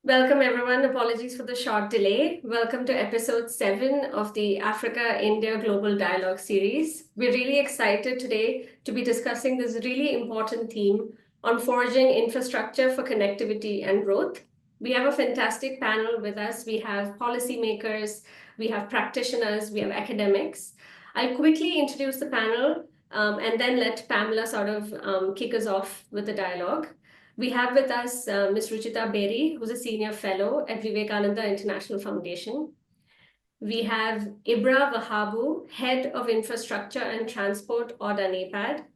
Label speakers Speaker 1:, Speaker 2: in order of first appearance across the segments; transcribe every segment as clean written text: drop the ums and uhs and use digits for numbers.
Speaker 1: Welcome, everyone. Apologies for the short delay. Welcome to episode 7 of the Africa-India Global Dialogue series. We're really excited today to be discussing this really important theme on forging infrastructure for connectivity and growth. We have a fantastic panel with us. We have policymakers, we have practitioners, we have academics. I'll quickly introduce the panel and then let Pamela sort of kick us off with the dialogue. We have with us Ms. Ruchita Beri, who's a senior fellow at Vivekananda International Foundation. We have Ibra Vahabu, head of infrastructure and transport, AUDA-NEPAD.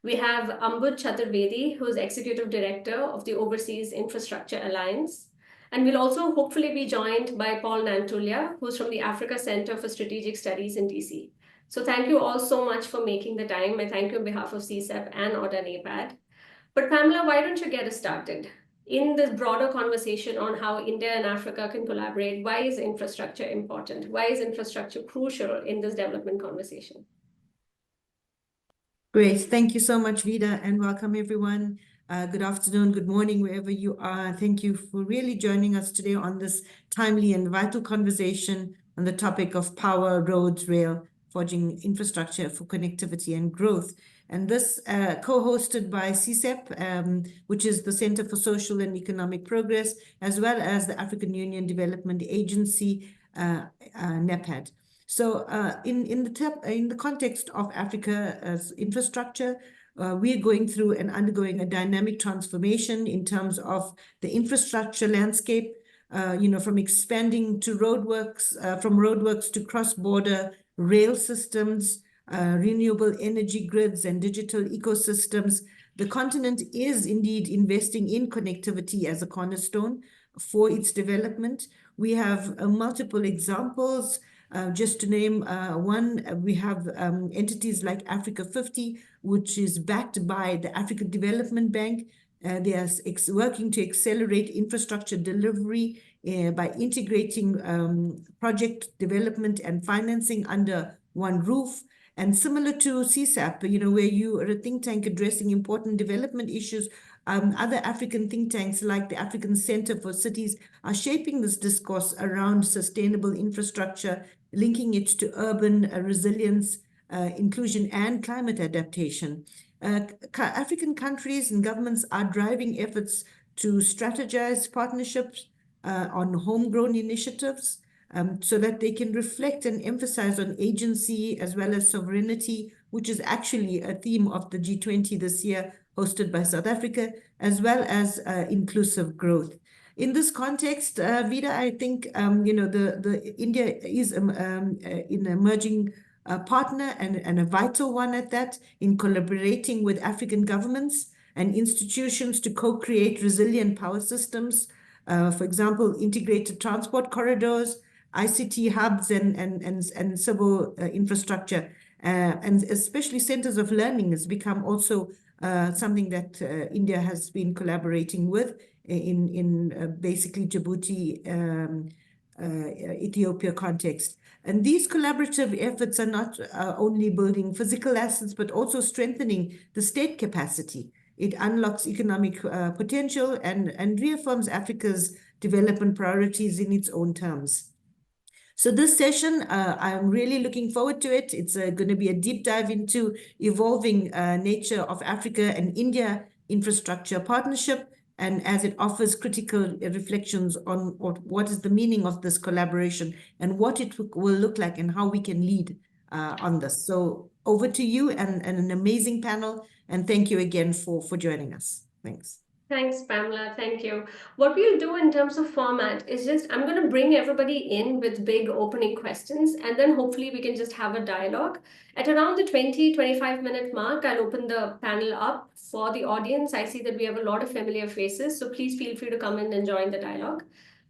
Speaker 1: We have Ambud Chaturvedi, who's executive director of the Overseas Infrastructure Alliance. And we'll also hopefully be joined by Paul Nantulia, who's from the Africa Center for Strategic Studies in DC. So thank you all so much for making the time. And thank you on behalf of CSEP and AUDA-NEPAD. But Pamela, why don't you get us started? In this broader conversation on how India and Africa can collaborate, why is infrastructure important? Why is infrastructure crucial in this development conversation?
Speaker 2: Great. Thank you so much, Vida, and welcome everyone. Good afternoon, good morning, wherever you are. Thank you for really joining us today on this timely and vital conversation on the topic of power, roads, rail, forging infrastructure for connectivity and growth. And this co-hosted by CSEP, which is the Center for Social and Economic Progress, as well as the African Union Development Agency-NEPAD. So in the context of Africa's infrastructure, we're going through and undergoing a dynamic transformation in terms of the infrastructure landscape, from expanding to roadworks, from roadworks to cross-border rail systems, renewable energy grids and digital ecosystems. The continent is indeed investing in connectivity as a cornerstone for its development. We have multiple examples. Just to name one, we have entities like Africa 50, which is backed by the African Development Bank. They are working to accelerate infrastructure delivery by integrating project development and financing under one roof. And similar to CSAP, where you are a think tank addressing important development issues, other African think tanks like the African Center for Cities are shaping this discourse around sustainable infrastructure, linking it to urban resilience, inclusion, and climate adaptation. African countries and governments are driving efforts to strategize partnerships on homegrown initiatives, so that they can reflect and emphasize on agency as well as sovereignty, which is actually a theme of the G20 this year, hosted by South Africa, as well as inclusive growth. In this context, Vida, I think the India is an emerging partner and a vital one at that, in collaborating with African governments and institutions to co-create resilient power systems. For example, integrated transport corridors, ICT hubs, and civil infrastructure, and especially centers of learning has become also something that India has been collaborating with in basically Djibouti, Ethiopia context. And these collaborative efforts are not only building physical assets, but also strengthening the state capacity. It unlocks economic potential and reaffirms Africa's development priorities in its own terms. So this session, I'm really looking forward to it. It's going to be a deep dive into evolving nature of Africa and India infrastructure partnership, and as it offers critical reflections on what is the meaning of this collaboration and what it will look like and how we can lead on this. So over to you and an amazing panel. And thank you again for joining us. Thanks.
Speaker 1: Thanks, Pamela. Thank you. What we'll do in terms of format is just, I'm going to bring everybody in with big opening questions, and then hopefully we can just have a dialogue. At around the 20-25 minute mark, I'll open the panel up for the audience. I see that we have a lot of familiar faces, so please feel free to come in and join the dialogue.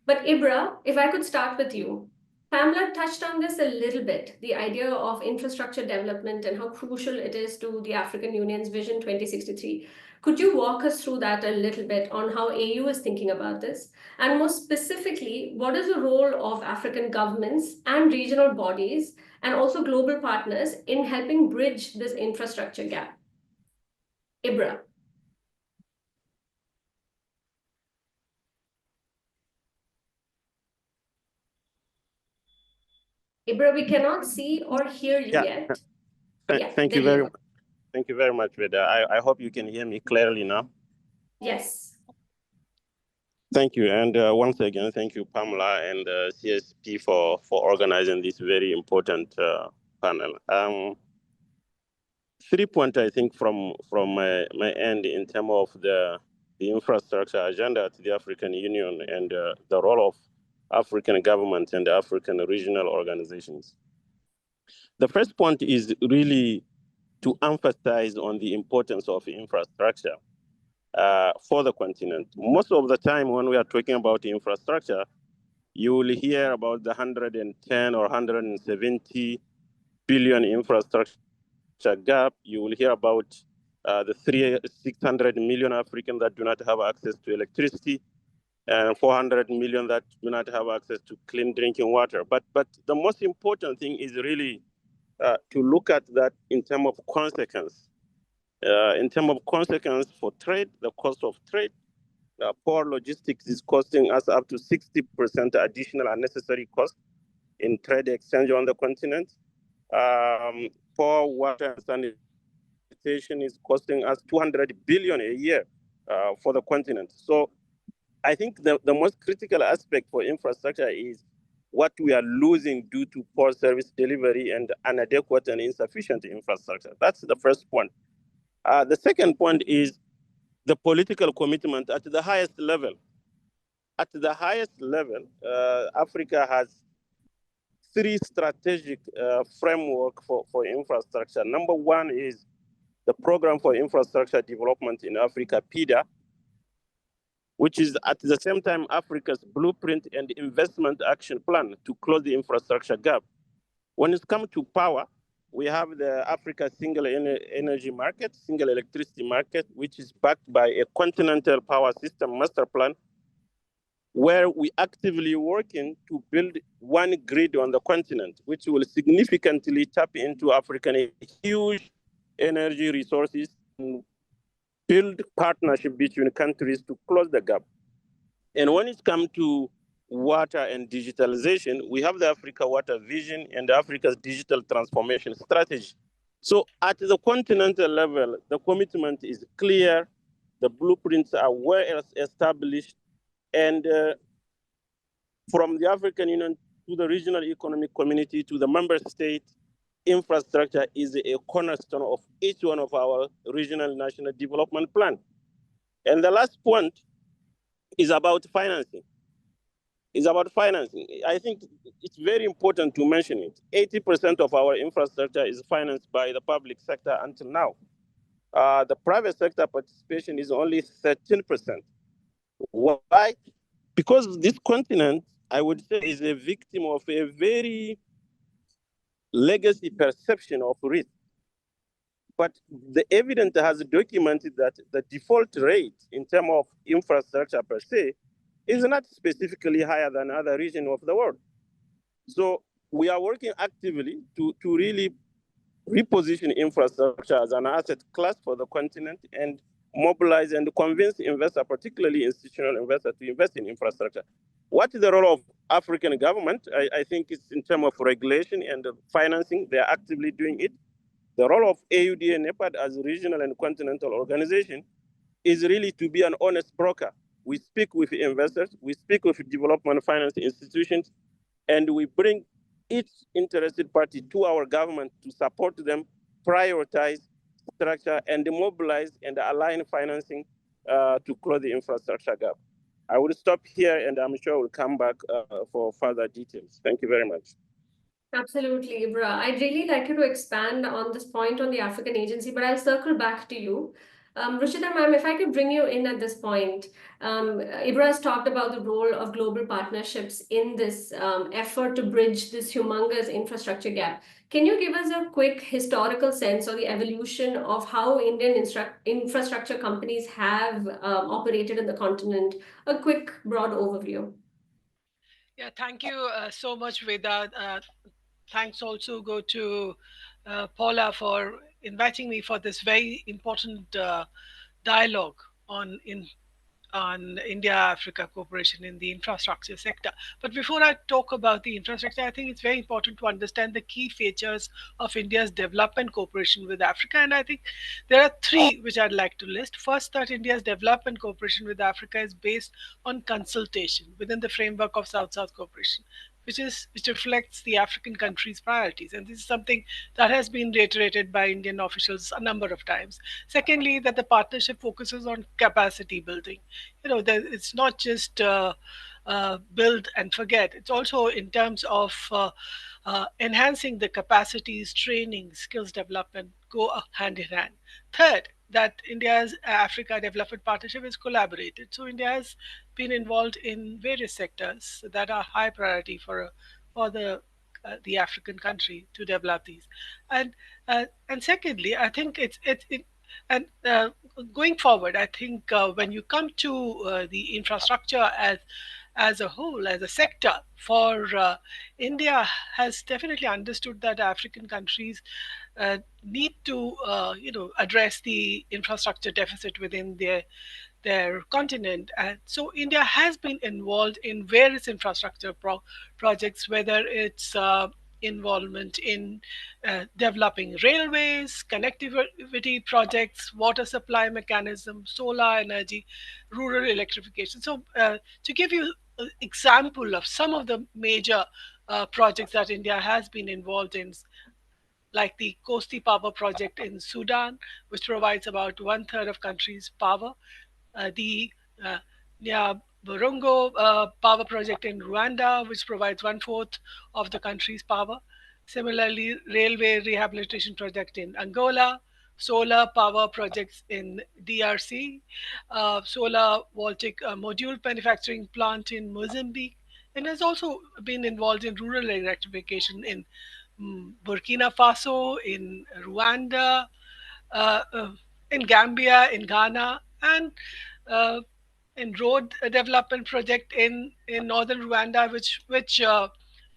Speaker 1: But Ibra, if I could start with you. Pamela touched on this a little bit, the idea of infrastructure development and how crucial it is to the African Union's Vision 2063. Could you walk us through that a little bit on how AU is thinking about this? And more specifically, what is the role of African governments and regional bodies and also global partners in helping bridge this infrastructure gap? Ibra. Ibra, we cannot see or hear you yet. Yeah,
Speaker 3: Thank
Speaker 1: there
Speaker 3: you very
Speaker 1: you
Speaker 3: much.
Speaker 1: go.
Speaker 3: Thank you very much, Veda. I hope you can hear me clearly now.
Speaker 1: Yes.
Speaker 3: Thank you. And once again, thank you, Pamela and CSP for organizing this very important panel. 3 points, I think, from my end in terms of the infrastructure agenda to the African Union and the role of African governments and the African regional organizations. The first point is really to emphasize on the importance of infrastructure for the continent. Most of the time when we are talking about infrastructure, you will hear about the 110 or 170 billion infrastructure gap. You will hear about the 600 million Africans that do not have access to electricity and 400 million that do not have access to clean drinking water. But the most important thing is really to look at that in terms of consequence. In terms of consequence for trade, the cost of trade, poor logistics is costing us up to 60% additional unnecessary cost in trade exchange on the continent. Poor water and sanitation is costing us 200 billion a year for the continent. So I think the most critical aspect for infrastructure is what we are losing due to poor service delivery and inadequate and insufficient infrastructure. That's the first point. The second point is the political commitment at the highest level. At the highest level, Africa has three strategic framework for infrastructure. Number one is the Program for Infrastructure Development in Africa, PIDA, which is at the same time Africa's blueprint and investment action plan to close the infrastructure gap. When it comes to power, we have the Africa Single Energy Market, Single Electricity Market, which is backed by a continental power system master plan, where we actively working to build one grid on the continent, which will significantly tap into African huge energy resources and build partnership between countries to close the gap. And when it comes to water and digitalization, we have the Africa Water Vision and Africa's digital transformation strategy. So at the continental level, the commitment is clear, the blueprints are well established, and from the African Union to the regional economic community to the member state, infrastructure is a cornerstone of each one of our regional national development plan. And the last point is about financing. I think it's very important to mention it. 80% of our infrastructure is financed by the public sector until now. The private sector participation is only 13%. Why? Because this continent, I would say, is a victim of a very legacy perception of risk. But the evidence has documented that the default rate in terms of infrastructure per se is not specifically higher than other regions of the world. So we are working actively to really reposition infrastructure as an asset class for the continent and mobilize and convince investors, particularly institutional investors, to invest in infrastructure. What is the role of African government? I think it's in terms of regulation and financing. They are actively doing it. The role of AUDA-NEPAD as a regional and continental organization is really to be an honest broker. We speak with investors, we speak with development finance institutions, and we bring each interested party to our government to support them, prioritize, structure, and mobilize and align financing to close the infrastructure gap. I will stop here, and I'm sure we'll come back for further details. Thank you very much.
Speaker 1: Absolutely, Ibra. I'd really like you to expand on this point on the African agency, but I'll circle back to you. Ruchita ma'am, if I could bring you in at this point. Ibra has talked about the role of global partnerships in this effort to bridge this humongous infrastructure gap. Can you give us a quick historical sense of the evolution of how Indian infrastructure companies have operated in the continent? A quick, broad overview.
Speaker 4: Yeah, thank you so much, Veda. Thanks also go to Paula for inviting me for this very important dialogue on on India-Africa cooperation in the infrastructure sector. But before I talk about the infrastructure, I think it's very important to understand the key features of India's development cooperation with Africa. And I think there are three which I'd like to list. First, that India's development cooperation with Africa is based on consultation within the framework of South-South cooperation, which reflects the African countries' priorities. And this is something that has been reiterated by Indian officials a number of times. Secondly, that the partnership focuses on capacity building. It's not just build and forget. It's also in terms of enhancing the capacities, training, skills development go hand in hand. Third, that India's Africa Development Partnership is collaborated. So India has been involved in various sectors that are high priority for the African country to develop these. And secondly, I think and going forward, I think when you come to the infrastructure as a whole, as a sector, for India has definitely understood that African countries need to address the infrastructure deficit within their continent. And so India has been involved in various infrastructure projects, whether it's involvement in developing railways, connectivity projects, water supply mechanism, solar energy, rural electrification. So to give you an example of some of the major projects that India has been involved in, like the Kosti Power Project in Sudan, which provides about one third of country's power, the Nyabarongo power project in Rwanda, which provides one fourth of the country's power. Similarly, railway rehabilitation project in Angola, solar power projects in DRC, solar voltaic module manufacturing plant in Mozambique, and has also been involved in rural electrification in Burkina Faso, in Rwanda, uh, uh, in Gambia, in Ghana, and uh, in road development project in northern Rwanda, which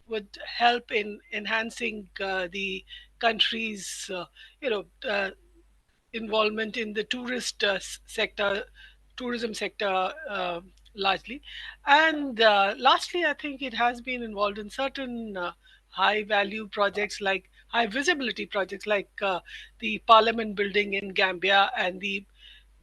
Speaker 4: would help in enhancing the country's involvement in the tourism sector largely. And lastly, I think it has been involved in certain high value projects, like high visibility projects, like the Parliament building in Gambia and the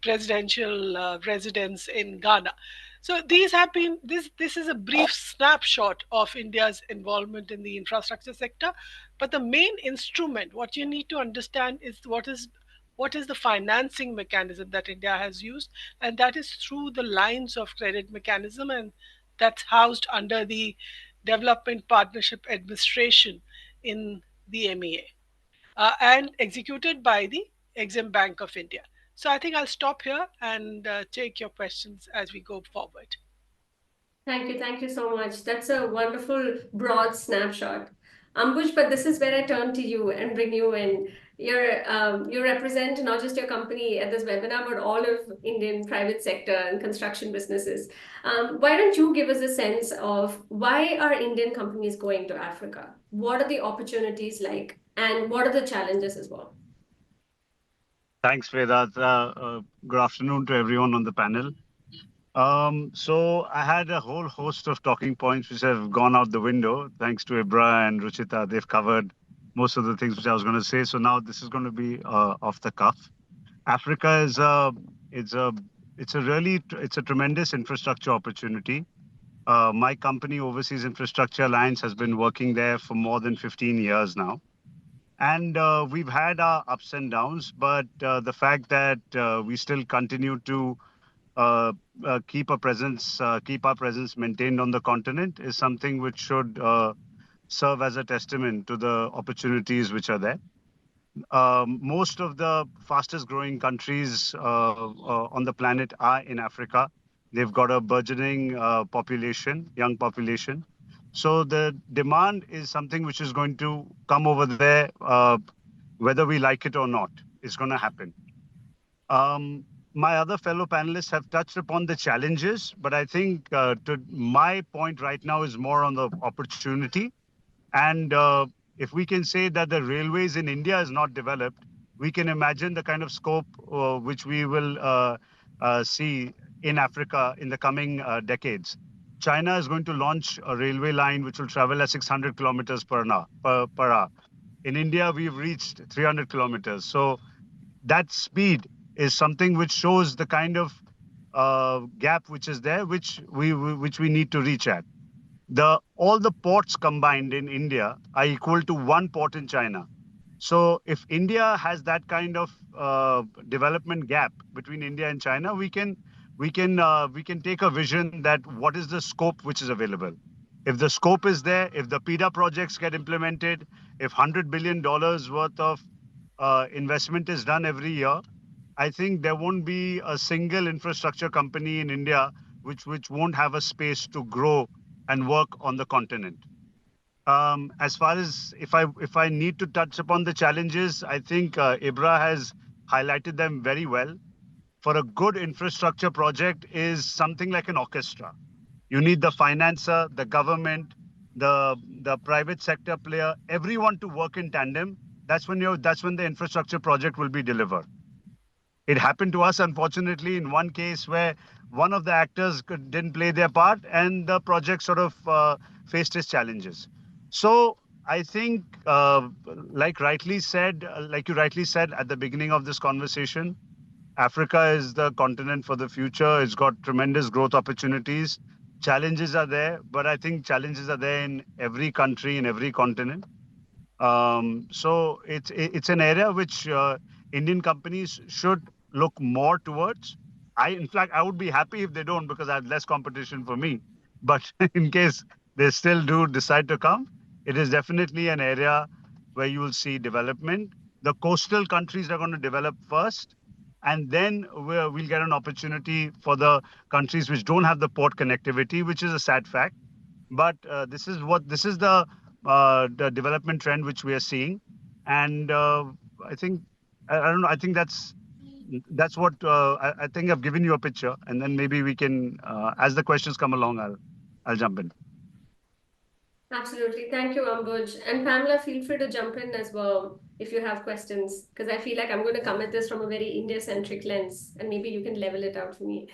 Speaker 4: presidential residence in Ghana. So these have been this is a brief snapshot of India's involvement in the infrastructure sector. But the main instrument, what you need to understand, is what is the financing mechanism that India has used, and that is through the lines of credit mechanism, and that's housed under the Development Partnership Administration in the MEA, and executed by the Exim Bank of India. So I think I'll stop here and take your questions as we go forward.
Speaker 1: Thank you so much. That's a wonderful broad snapshot. Ambush, but this is where I turn to you and bring you in. You represent not just your company at this webinar, but all of Indian private sector and construction businesses. Why don't you give us a sense of why are Indian companies going to Africa? What are the opportunities like, and what are the challenges as well?
Speaker 5: Thanks, Vedat. Good afternoon to everyone on the panel. So I had a whole host of talking points which have gone out the window. Thanks to Ibra and Ruchita, they've covered most of the things which I was going to say. So now this is going to be off the cuff. Africa is it's a tremendous infrastructure opportunity. My company, Overseas Infrastructure Alliance, has been working there for more than 15 years now. And we've had our ups and downs, but the fact that we still continue to keep our presence maintained on the continent is something which should serve as a testament to the opportunities which are there. Most of the fastest growing countries on the planet are in Africa. They've got a burgeoning population, young population. So the demand is something which is going to come over there, whether we like it or not. It's going to happen. My other fellow panelists have touched upon the challenges, but I think my point right now is more on the opportunity. And if we can say that the railways in India is not developed, we can imagine the kind of scope which we will see in Africa in the coming decades. China is going to launch a railway line which will travel at 600 kilometers per hour. In India, we've reached 300 kilometers. So that speed is something which shows the kind of gap which is there, which we need to reach at. All the ports combined in India are equal to one port in China. So if India has that kind of development gap between India and China, we can take a vision that what is the scope which is available. If the scope is there, if the PIDA projects get implemented, if $100 billion worth of investment is done every year, I think there won't be a single infrastructure company in India which won't have a space to grow and work on the continent. As far as if I need to touch upon the challenges, I think Ibra has highlighted them very well. For a good infrastructure project is something like an orchestra. You need the financer, the government, the private sector player, everyone to work in tandem. That's when the infrastructure project will be delivered. It happened to us, unfortunately, in one case where one of the actors didn't play their part and the project sort of faced its challenges. So I think, like you rightly said at the beginning of this conversation, Africa is the continent for the future. It's got tremendous growth opportunities. Challenges are there, but I think challenges are there in every country, in every continent. So it's an area which Indian companies should look more towards. In fact, I would be happy if they don't because I have less competition for me. But in case they still do decide to come, it is definitely an area where you will see development. The coastal countries are going to develop first, and then we'll get an opportunity for the countries which don't have the port connectivity, which is a sad fact. But this is the development trend which we are seeing, and I think I don't know. I think that's what I think I've given you a picture, and then maybe we can, as the questions come along, I'll jump in.
Speaker 1: Absolutely. Thank you, Ambuj. And Pamela, feel free to jump in as well if you have questions, because I feel like I'm going to come at this from a very India-centric lens, and maybe you can level it out for me.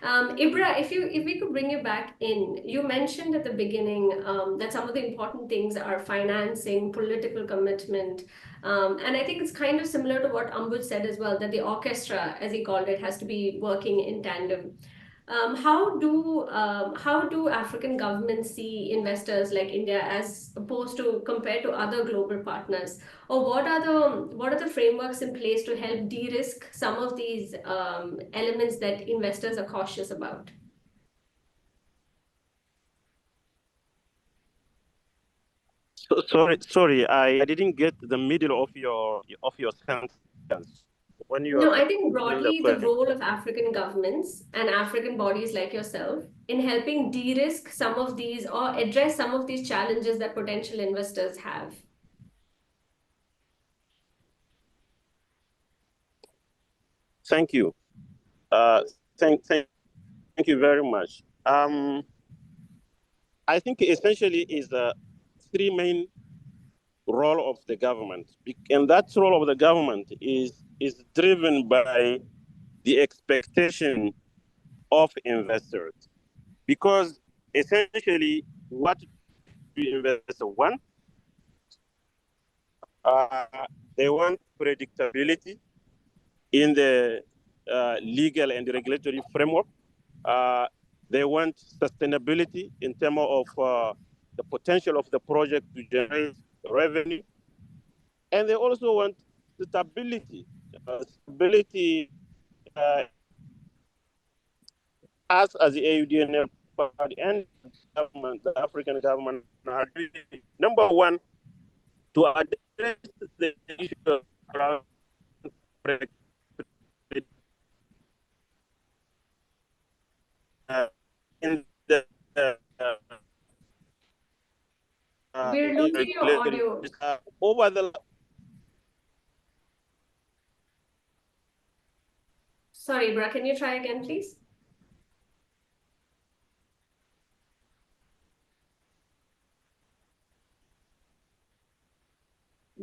Speaker 1: Ibra, if we could bring you back in, you mentioned at the beginning that some of the important things are financing, political commitment, and I think it's kind of similar to what Ambuj said as well, that the orchestra, as he called it, has to be working in tandem. How do African governments see investors like India as opposed to compared to other global partners? Or what are the frameworks in place to help de-risk some of these elements that investors are cautious about?
Speaker 3: Sorry, I didn't get the middle of your sentence. When you
Speaker 1: No,
Speaker 3: are
Speaker 1: I think
Speaker 3: asking the
Speaker 1: broadly the
Speaker 3: question.
Speaker 1: role of African governments and African bodies like yourself in helping de-risk some of these or address some of these challenges that potential investors have.
Speaker 3: Thank you. Thank you very much. I think essentially is the three main role of the government, and that role of the government is driven by the expectation of investors, because essentially what the investor want, they want predictability in the legal and regulatory framework. They want sustainability in terms of the potential of the project to generate revenue. And they also want stability. Stability us as the AUDA-NEPAD and government, the African government, are really, number one, to address the issue around in the
Speaker 1: We're losing your audio.
Speaker 3: over the.
Speaker 1: Sorry, Ibra, can you try again, please?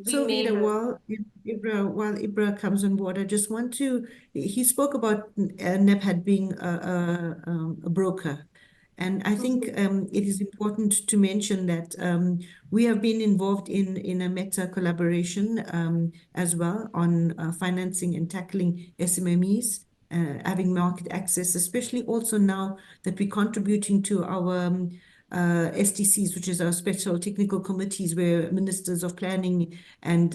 Speaker 2: So Vida, while Ibra comes on board, I just want to, he spoke about NEPAD being a broker. And I think it is important to mention that we have been involved in a meta collaboration as well on financing and tackling SMMEs, having market access, especially also now that we're contributing to our STCs, which is our special technical committees, where ministers of planning and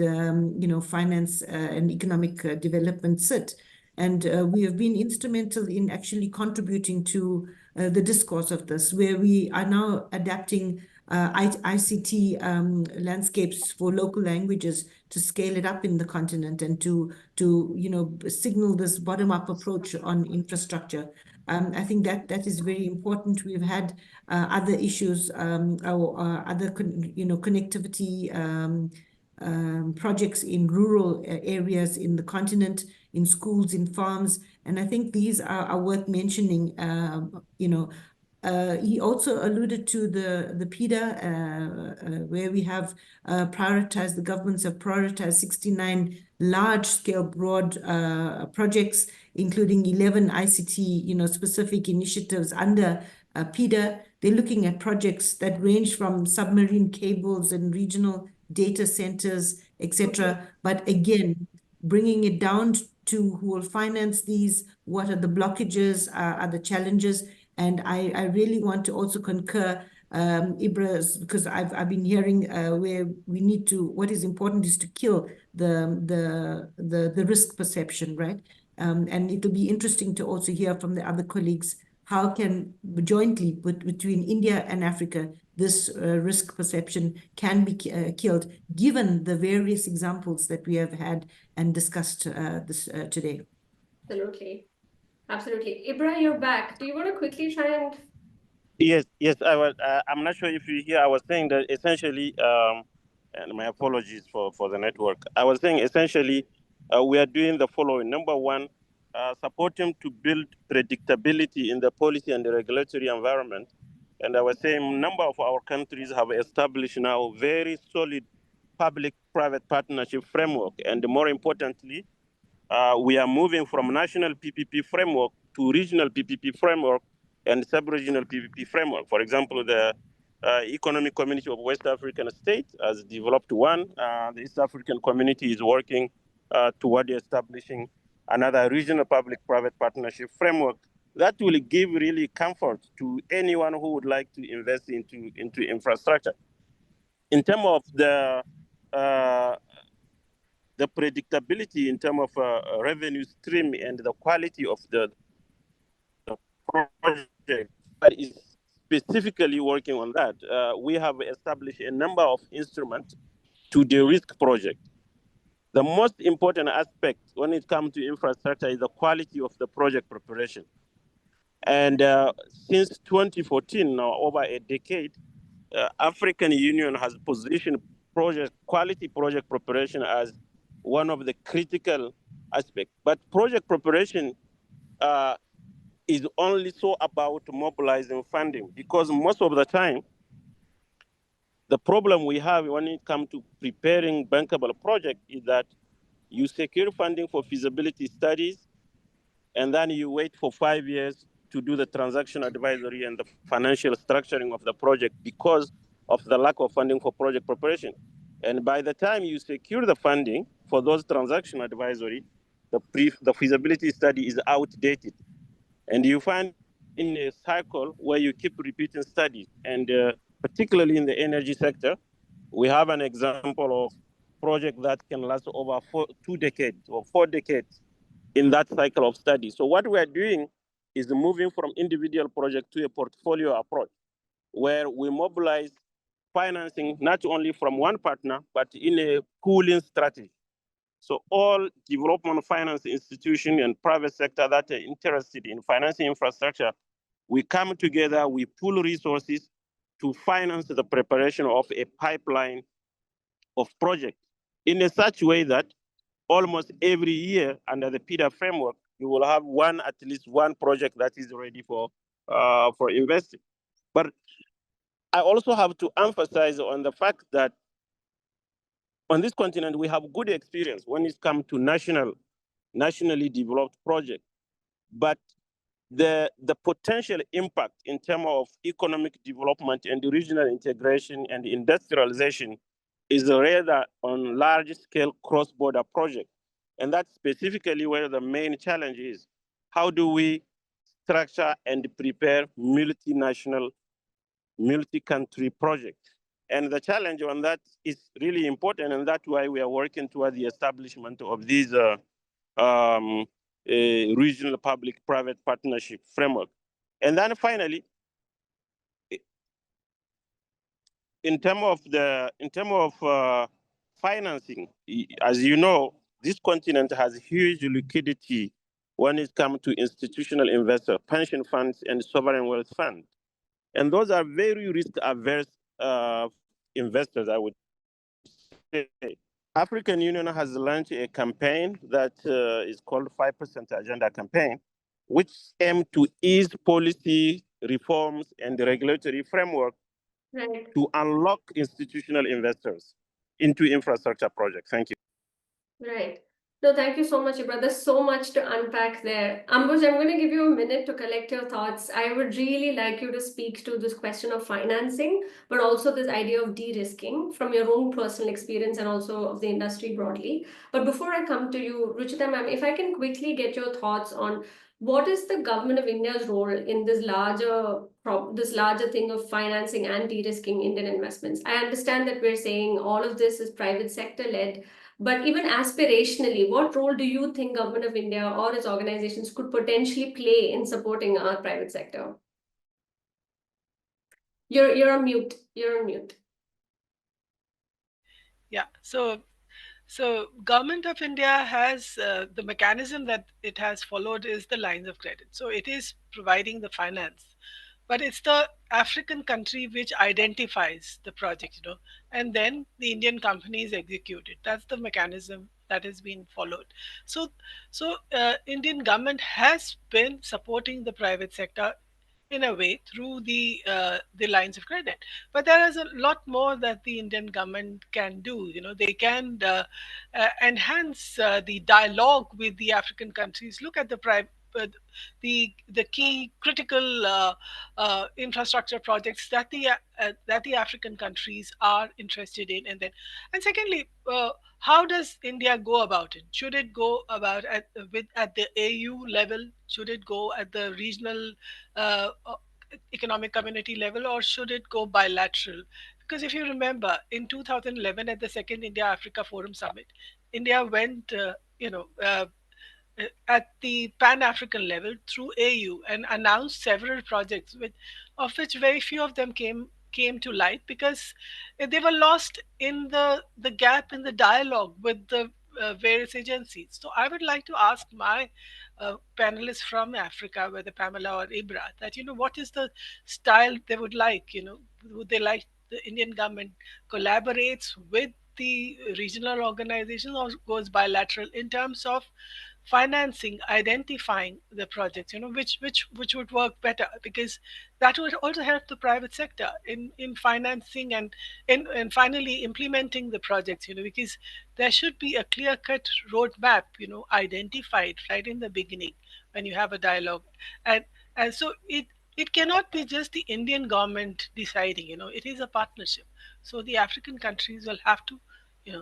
Speaker 2: finance and economic development sit. And we have been instrumental in actually contributing to the discourse of this, where we are now adapting ICT landscapes for local languages to scale it up in the continent and to signal this bottom-up approach on infrastructure. I think that is very important. We've had other issues or other connectivity projects in rural areas in the continent, in schools, in farms, and I think these are worth mentioning. He also alluded to the PIDA, where we have prioritized, the governments have prioritized 69 large-scale broad projects, including 11 ICT, specific initiatives under PIDA. They're looking at projects that range from submarine cables and regional data centers, etc. But again, bringing it down to who will finance these, what are the blockages, are the challenges. And I really want to also concur, Ibra, because I've been hearing where we need to, what is important is to kill the risk perception, right? And it'll be interesting to also hear from the other colleagues, how can jointly between India and Africa, this risk perception can be killed, given the various examples that we have had and discussed today.
Speaker 1: Absolutely. Absolutely. Ibra, you're back. Do you want to quickly try and...
Speaker 3: Yes, I was. I'm not sure if you hear. I was saying that essentially, and my apologies for the network. I was saying essentially, we are doing the following. Number one, supporting to build predictability in the policy and the regulatory environment. And I was saying a number of our countries have established now very solid public-private partnership framework. And more importantly, we are moving from national PPP framework to regional PPP framework and sub-regional PPP framework. For example, the Economic Community of West African States has developed one. The East African Community is working toward establishing another regional public-private partnership framework that will give really comfort to anyone who would like to invest into infrastructure. In terms of the predictability in terms of revenue stream and the quality of the project that is specifically working on that, we have established a number of instruments to de-risk project. The most important aspect when it comes to infrastructure is the quality of the project preparation. And since 2014, now over a decade, African Union has positioned quality project preparation as one of the critical aspects. But project preparation is only so about mobilizing funding, because most of the time, the problem we have when it comes to preparing bankable project is that you secure funding for feasibility studies, and then you wait for 5 years to do the transaction advisory and the financial structuring of the project because of the lack of funding for project preparation. And by the time you secure the funding for those transaction advisory, the feasibility study is outdated. And you find in a cycle where you keep repeating studies. And particularly in the energy sector, we have an example of project that can last over 2 decades or 4 decades in that cycle of study. So what we are doing is moving from individual project to a portfolio approach, where we mobilize financing not only from one partner, but in a pooling strategy. So all development finance institutions and private sector that are interested in financing infrastructure, we come together, we pool resources to finance the preparation of a pipeline of projects in a such way that almost every year under the PIDA framework, you will have at least one project that is ready for investing. But I also have to emphasize on the fact that on this continent, we have good experience when it comes to nationally developed projects. But the potential impact in terms of economic development and regional integration and industrialization is rather on large-scale cross-border projects. And that's specifically where the main challenge is. How do we structure and prepare multinational, multi-country projects? And the challenge on that is really important, and that's why we are working toward the establishment of these regional public-private partnership framework. And then finally, in terms of financing, as you know, this continent has huge liquidity when it comes to institutional investors, pension funds, and sovereign wealth funds. And those are very risk-averse investors, I would say. African Union has launched a campaign that is called 5% Agenda Campaign, which aims to ease policy reforms and the regulatory framework to unlock institutional investors into infrastructure projects. Thank you.
Speaker 1: Right. No, thank you so much, Ibra. There's so much to unpack there. Ambuj, I'm going to give you a minute to collect your thoughts. I would really like you to speak to this question of financing, but also this idea of de-risking from your own personal experience and also of the industry broadly. But before I come to you, Ruchita ma'am, if I can quickly get your thoughts on what is the government of India's role in this larger thing of financing and de-risking Indian investments? I understand that we're saying all of this is private sector led, but even aspirationally, what role do you think Government of India or its organizations could potentially play in supporting our private sector? You're on mute. You're on mute.
Speaker 4: Yeah. So Government of India has the mechanism that it has followed is the lines of credit. So it is providing the finance, but it's the African country which identifies the project, and then the Indian companies execute it. That's the mechanism that has been followed. So Indian government has been supporting the private sector in a way through the lines of credit, but there is a lot more that the Indian government can do. They can enhance the dialogue with the African countries, look at the key critical infrastructure projects that the African countries are interested in, and secondly, how does India go about it? Should it go about at the AU level? Should it go at the regional economic community level, or should it go bilateral? Because if you remember, in 2011 at the Second India-Africa Forum Summit, India went, at the Pan-African level through AU and announced several projects, of which very few of them came to light because they were lost in the gap in the dialogue with the various agencies. So I would like to ask my panelists from Africa, whether Pamela or Ibra, that what is the style they would like? Would they like the Indian government collaborates with the regional organizations or goes bilateral in terms of financing, identifying the projects, which would work better, because that would also help the private sector in financing and finally implementing the projects, because there should be a clear-cut roadmap, identified right in the beginning when you have a dialogue. And so it cannot be just the Indian government deciding, it is a partnership. So the African countries will have to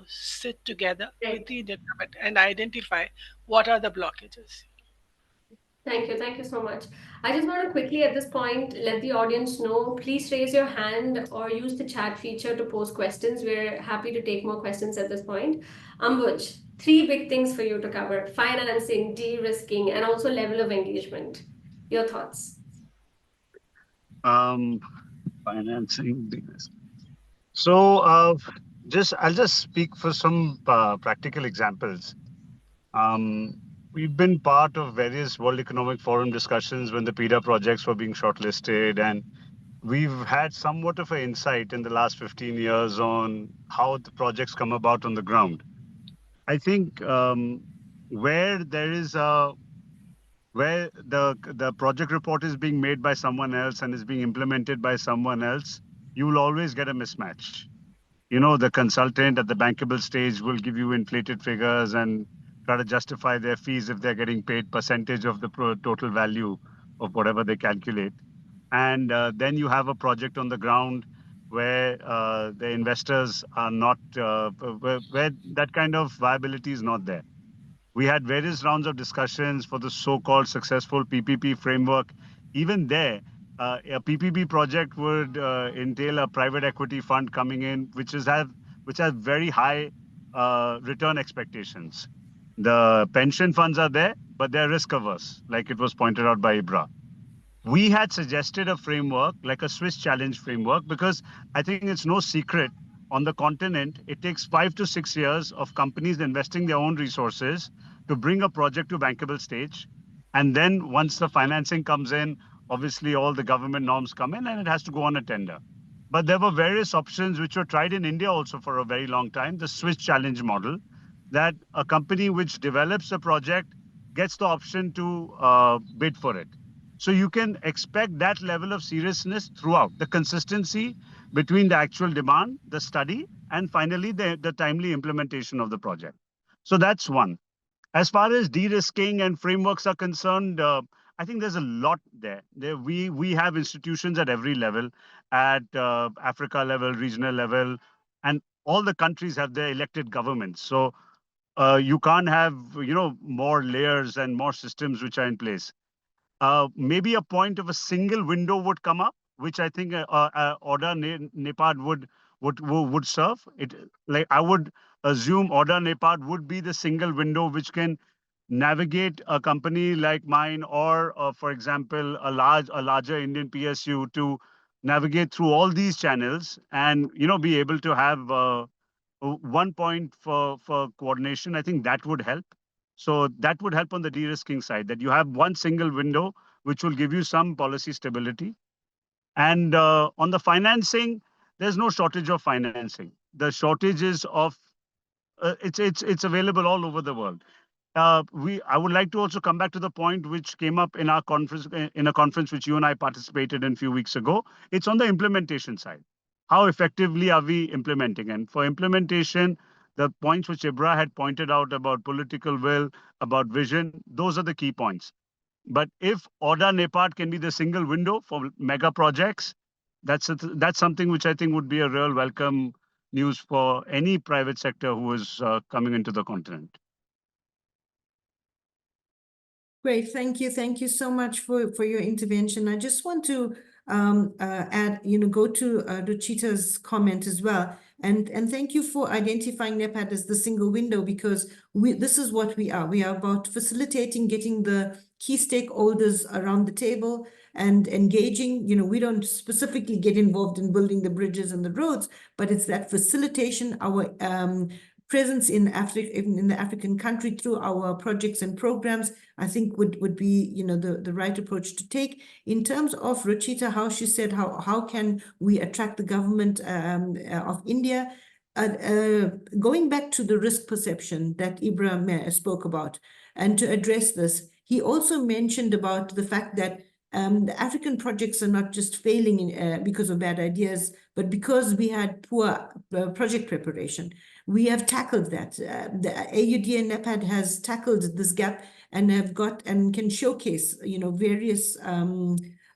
Speaker 4: sit together with the Indian government and identify what are the blockages.
Speaker 1: Thank you. Thank you so much. I just want to quickly at this point let the audience know, please raise your hand or use the chat feature to post questions. We're happy to take more questions at this point. Ambuj, 3 big things for you to cover: financing, de-risking, and also level of engagement. Your thoughts?
Speaker 5: Financing, de-risking. So I'll just speak for some practical examples. We've been part of various World Economic Forum discussions when the PIDA projects were being shortlisted, and we've had somewhat of an insight in the last 15 years on how the projects come about on the ground. I think where there is where the project report is being made by someone else and is being implemented by someone else, you will always get a mismatch. the consultant at the bankable stage will give you inflated figures and try to justify their fees if they're getting paid percentage of the total value of whatever they calculate. And then you have a project on the ground where the investors are not, where that kind of viability is not there. We had various rounds of discussions for the so-called successful PPP framework. Even there, a PPP project would entail a private equity fund coming in, which has very high return expectations. The pension funds are there, but they're risk averse, like it was pointed out by Ibra. We had suggested a framework like a Swiss challenge framework because I think it's no secret on the continent, it takes 5 to 6 years of companies investing their own resources to bring a project to bankable stage. And then once the financing comes in, obviously all the government norms come in and it has to go on a tender. But there were various options which were tried in India also for a very long time, the Swiss challenge model, that a company which develops a project gets the option to bid for it. So you can expect that level of seriousness throughout, the consistency between the actual demand, the study, and finally the timely implementation of the project. So that's one. As far as de-risking and frameworks are concerned, I think there's a lot there. We have institutions at every level, at Africa level, regional level, and all the countries have their elected governments. So you can't have more layers and more systems which are in place. Maybe a point of a single window would come up, which I think AUDA-NEPAD would serve. Like I would assume AUDA-NEPAD would be the single window which can navigate a company like mine or, for example, a larger Indian PSU to navigate through all these channels and be able to have one point for coordination. I think that would help. So that would help on the de-risking side, that you have one single window which will give you some policy stability. And on the financing, there's no shortage of financing. The shortage is of it's available all over the world. I would like to also come back to the point which came up in our conference, in a conference which you and I participated in a few weeks ago. It's on the implementation side. How effectively are we implementing? And for implementation, the points which Ibra had pointed out about political will, about vision, those are the key points. But if AUDA-NEPAD can be the single window for mega projects, that's something which I think would be a real welcome news for any private sector who is coming into the continent.
Speaker 2: Great, thank you. Thank you so much for your intervention. I just want to add, go to Ruchita's comment as well. And thank you for identifying NEPAD as the single window, because this is what we are. We are about facilitating, getting the key stakeholders around the table and engaging. We don't specifically get involved in building the bridges and the roads, but it's that facilitation, our presence in Africa, in the African country through our projects and programs, I think would be the right approach to take. In terms of Ruchita, how she said how can we attract the government of India, going back to the risk perception that Ibra spoke about, and to address this, he also mentioned about the fact that the African projects are not just failing because of bad ideas, but because we had poor project preparation. We have tackled that. The AUDA-NEPAD has tackled this gap and can showcase, various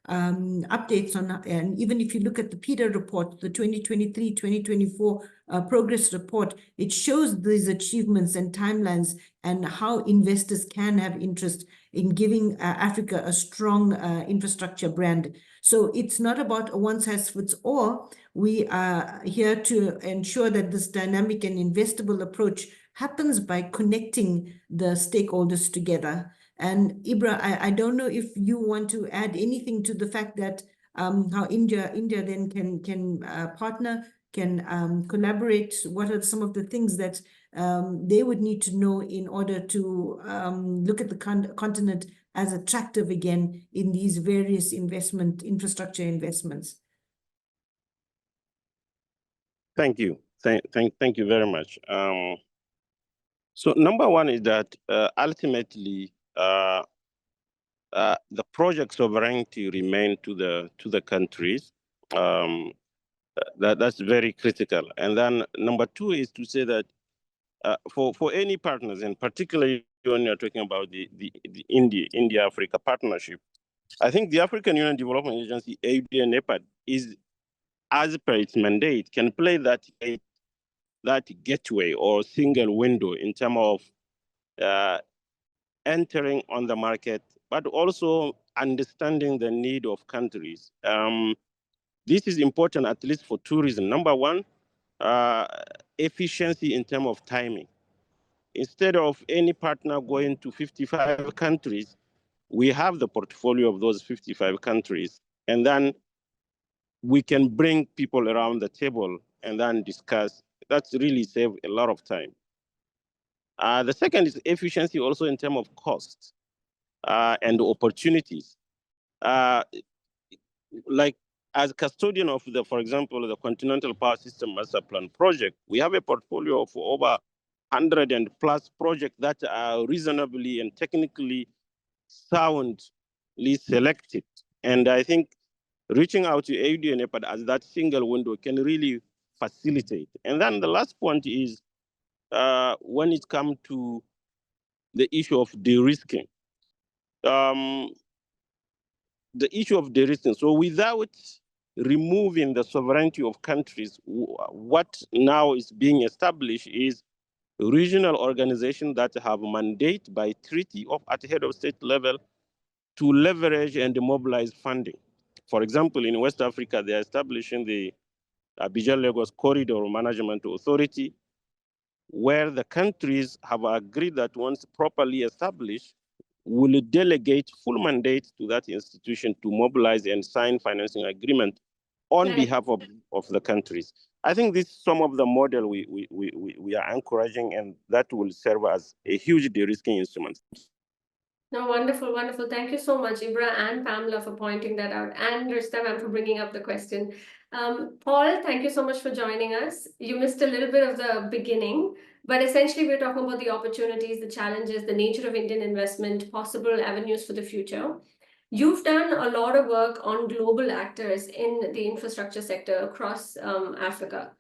Speaker 2: updates on, and even if you look at the PIDA report, the 2023-2024 progress report, it shows these achievements and timelines and how investors can have interest in giving Africa a strong infrastructure brand. So it's not about a one-size-fits-all. We are here to ensure that this dynamic and investable approach happens by connecting the stakeholders together. And Ibra, I don't know if you want to add anything to the fact that how India then can partner, can collaborate. What are some of the things that they would need to know in order to look at the continent as attractive again in these various infrastructure investments?
Speaker 3: Thank you. Thank you very much. So number one is that ultimately the project sovereignty remain to the countries. That's very critical. And then number two is to say that for any partners, and particularly when you're talking about the India-Africa partnership, I think the African Union Development Agency, AUDA-NEPAD, is, as per its mandate, can play that gateway or single window in terms of entering on the market, but also understanding the need of countries. This is important at least for two reasons. Number one, efficiency in terms of timing. Instead of any partner going to 55 countries, we have the portfolio of those 55 countries, and then we can bring people around the table and then discuss. That's really save a lot of time. The second is efficiency also in terms of cost and opportunities. Like as custodian of for example, the Continental Power System Master Plan project, we have a portfolio of over 100 and plus projects that are reasonably and technically soundly selected. And I think reaching out to AUDA-NEPAD as that single window can really facilitate. And then the last point is when it comes to the issue of de-risking. The issue of de-risking. So without removing the sovereignty of countries, what now is being established is regional organizations that have mandate by treaty at head of state level to leverage and mobilize funding. For example, in West Africa, they are establishing the Abidjan-Lagos Corridor Management Authority, where the countries have agreed that once properly established, will delegate full mandate to that institution to mobilize and sign financing agreement on behalf of the countries. I think this is some of the model we are encouraging, and that will serve as a huge de-risking instrument.
Speaker 1: No, wonderful, wonderful. Thank you so much, Ibra and Pamela, for pointing that out, and Rustam for bringing up the question. Paul, thank you so much for joining us. You missed a little bit of the beginning, but essentially we're talking about the opportunities, the challenges, the nature of Indian investment, possible avenues for the future. You've done a lot of work on global actors in the infrastructure sector across Africa.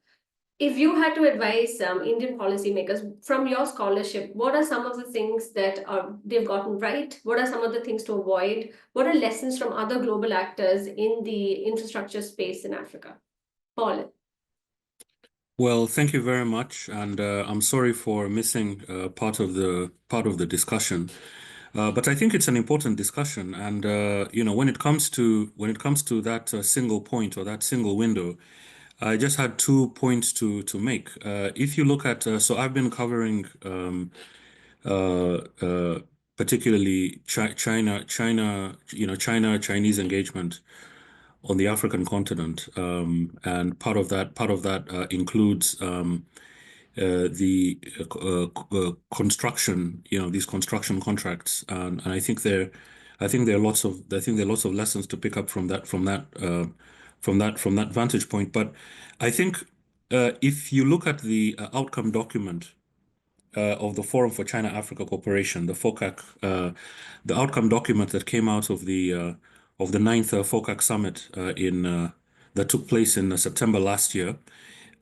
Speaker 1: If you had to advise Indian policymakers from your scholarship, what are some of the things that they've gotten right? What are some of the things to avoid? What are lessons from other global actors in the infrastructure space in Africa? Paul.
Speaker 6: Well, thank you very much, and I'm sorry for missing part of the discussion, but I think it's an important discussion. And when it comes to that single point or that single window, I just had 2 points to make. If you look at, so I've been covering particularly Chinese engagement on the African continent, and part of that includes the construction, these construction contracts, and I think there are lots of lessons to pick up from that vantage point. But I think if you look at the outcome document of the Forum for China-Africa Cooperation, the FOCAC, the outcome document that came out of the 9th FOCAC summit that took place in September last year,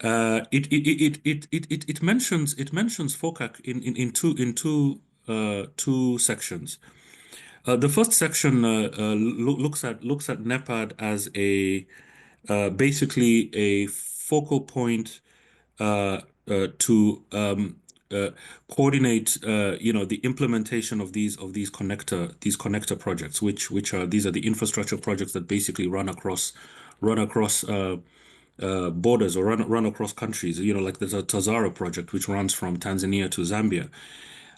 Speaker 6: it mentions FOCAC in two sections. The first section looks at NEPAD as basically a focal point to coordinate the implementation of these connector projects, which are the infrastructure projects that basically run across borders or run across countries, like the Tazara project, which runs from Tanzania to Zambia.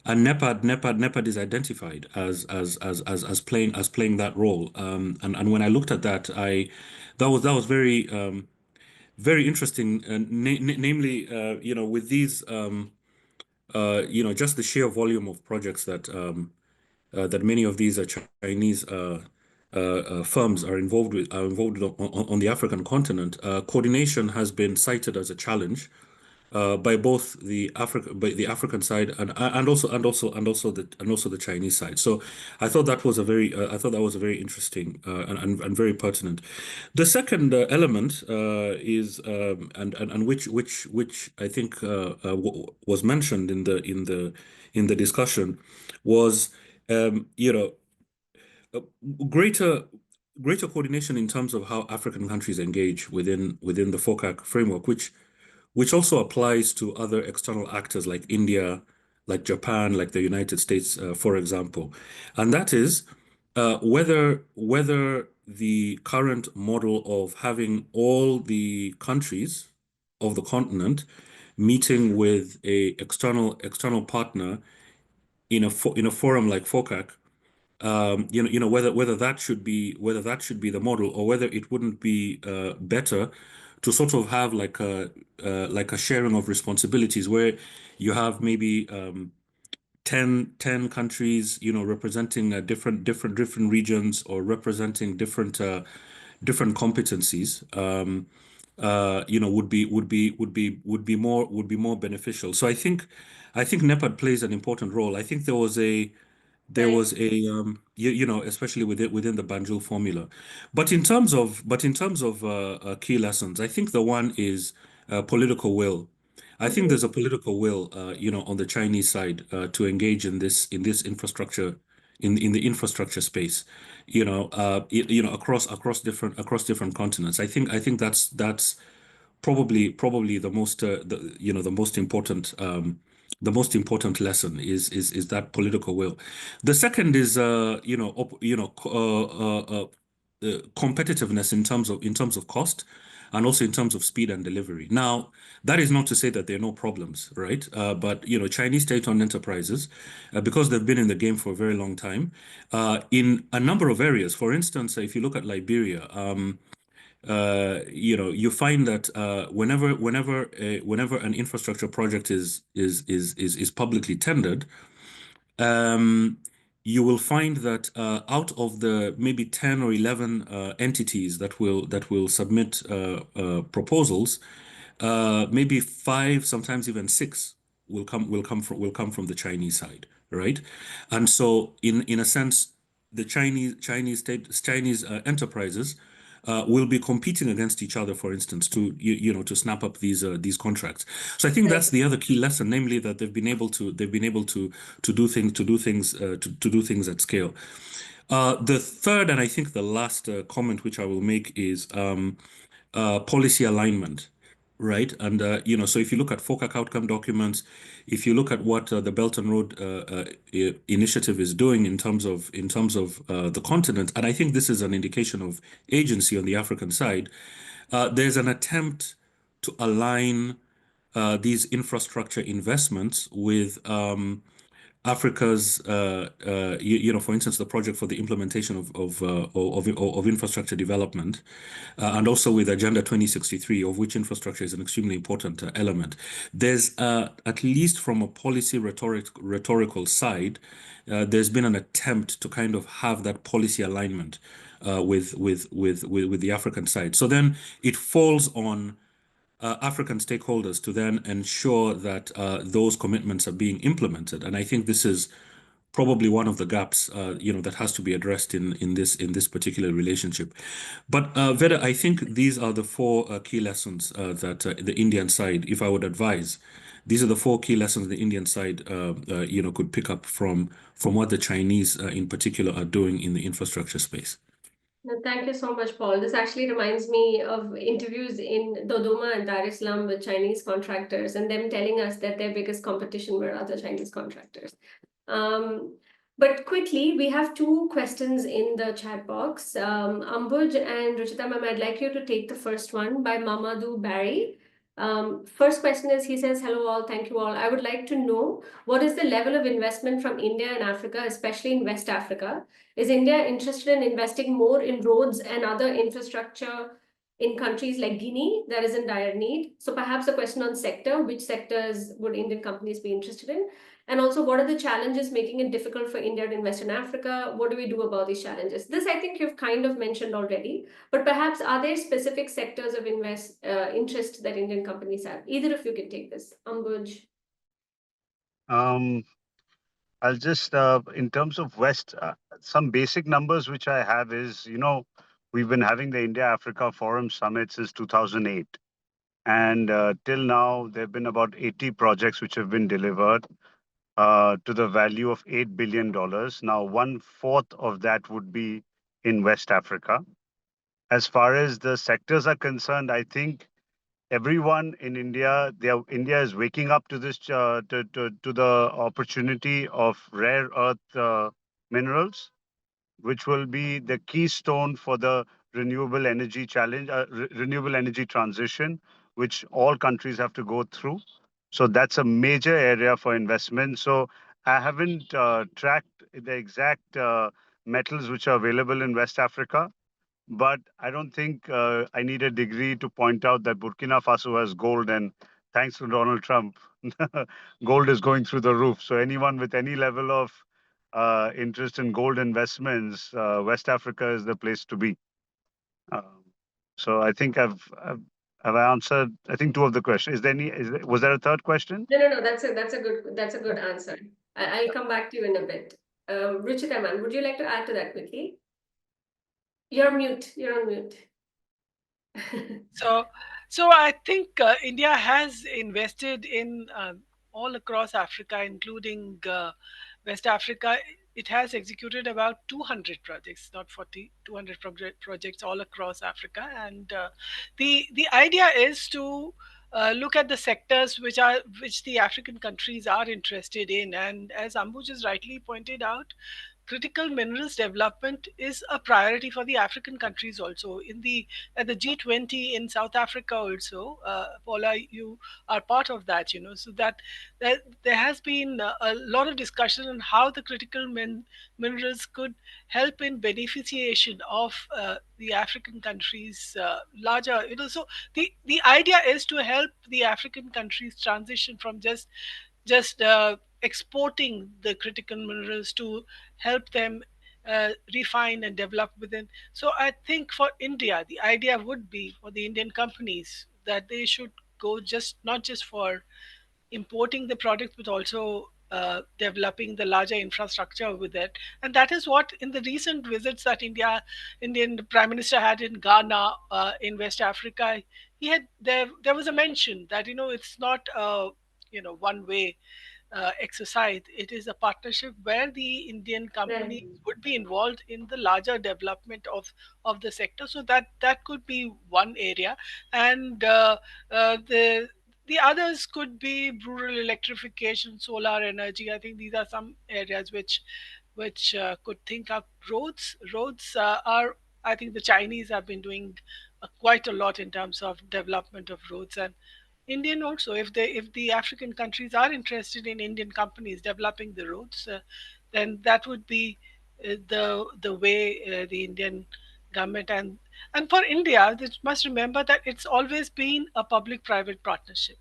Speaker 6: And NEPAD is identified as playing that role. And when I looked at that, that was very very interesting. Namely, with these just the sheer volume of projects that many of these Chinese firms are involved on the African continent, coordination has been cited as a challenge. by both the African side and also the Chinese side. So I thought that was a very interesting and very pertinent. The second element is and which I think was mentioned in the discussion was greater coordination in terms of how African countries engage within the FOCAC framework, which also applies to other external actors like India, like Japan, like the United States, for example. And that is whether the current model of having all the countries of the continent meeting with a external partner in a forum like FOCAC, whether that should be the model, or whether it wouldn't be better to sort of have like a sharing of responsibilities where you have maybe 10 countries, representing different regions, or representing different competencies, would be more beneficial. So I think NEPAD plays an important role. I think there was a especially within the Banjul formula, but in terms of key lessons, I think the one is political will. I think there's a political will, on the Chinese side to engage in this infrastructure, in the infrastructure space, across different continents. I think that's probably the most the most important lesson is that political will. The second is competitiveness in terms of cost, and also in terms of speed and delivery. Now, that is not to say that there are no problems, right? But Chinese state-owned enterprises, because they've been in the game for a very long time, in a number of areas. For instance, if you look at Liberia, you find that whenever an infrastructure project is publicly tendered, you will find that out of the maybe 10 or 11 entities that will submit proposals, maybe 5, sometimes even 6 will come from the Chinese side, right? And so in a sense, the Chinese enterprises will be competing against each other, for instance, to snap up these contracts. So I think that's the other key lesson, namely that they've been able to do things at scale. The third, and I think the last comment which I will make, is policy alignment. Right. And, so if you look at FOCAC outcome documents, if you look at what the Belt and Road initiative is doing in terms of the continent, and I think this is an indication of agency on the African side, there's an attempt to align these infrastructure investments with Africa's, for instance, the project for the implementation of infrastructure development, and also with Agenda 2063, of which infrastructure is an extremely important element. There's, at least from a policy rhetorical side, there's been an attempt to kind of have that policy alignment with the African side. So then it falls on African stakeholders to then ensure that those commitments are being implemented. And I think this is probably one of the gaps, that has to be addressed in this particular relationship. But Veda, I think these are the 4 key lessons that the Indian side, if I would advise, these are the 4 key lessons the Indian side, could pick up from what the Chinese in particular are doing in the infrastructure space.
Speaker 1: No, thank you so much, Paul. This actually reminds me of interviews in Dodoma and Dar es Salaam with Chinese contractors, and them telling us that their biggest competition were other Chinese contractors. But quickly, we have 2 questions in the chat box. Ambuj and Ruchita ma'am, I'd like you to take the first one by Mamadou Barry. First question is, he says, hello all, thank you all. I would like to know, what is the level of investment from India and Africa, especially in West Africa? Is India interested in investing more in roads and other infrastructure in countries like Guinea that is in dire need? So perhaps a question on sector, which sectors would Indian companies be interested in? And also, what are the challenges making it difficult for India to invest in Africa? What do we do about these challenges? This, I think you've kind of mentioned already, but perhaps are there specific sectors of interest that Indian companies have? Either of you can take this. Ambuj.
Speaker 5: I'll just, in terms of West, some basic numbers which I have is, we've been having the India-Africa Forum Summit since 2008. And till now, there have been about 80 projects which have been delivered to the value of $8 billion. Now, 1/4 of that would be in West Africa. As far as the sectors are concerned, I think everyone in India, India is waking up to this to the opportunity of rare earth minerals, which will be the keystone for the renewable energy challenge, renewable energy transition, which all countries have to go through. So that's a major area for investment. So I haven't tracked the exact metals which are available in West Africa, but I don't think I need a degree to point out that Burkina Faso has gold, and thanks to Donald Trump, gold is going through the roof. So anyone with any level of interest in gold investments, West Africa is the place to be. So I think have I answered, I think, 2 of the questions. Was there a third question?
Speaker 1: No. That's a good answer. I'll come back to you in a bit. Ruchita man, would you like to add to that quickly? You're mute. You're on mute.
Speaker 4: So I think India has invested in all across Africa, including West Africa. It has executed about 200 projects, not 40, 200 projects all across Africa. And the idea is to look at the sectors which the African countries are interested in. And as Ambuj has rightly pointed out, critical minerals development is a priority for the African countries also. At the G20 in South Africa also, Paula, you are part of that, so that there has been a lot of discussion on how the critical minerals could help in beneficiation of the African countries larger, so the idea is to help the African countries transition from just exporting the critical minerals to help them refine and develop within. So I think for India, the idea would be for the Indian companies that they should go not just for importing the product, but also developing the larger infrastructure with it. And that is what in the recent visits that Indian Prime Minister had in Ghana, in West Africa, there was a mention that it's not one way exercise. It is a partnership where the Indian companies would be involved in the larger development of the sector. So that could be one area, and the others could be rural electrification, solar energy. I think these are some areas which could think up. Roads are, I think the Chinese have been doing quite a lot in terms of development of roads, and Indian also, if the African countries are interested in Indian companies developing the roads, then that would be the way the Indian government and for India, they must remember that it's always been a public-private partnership.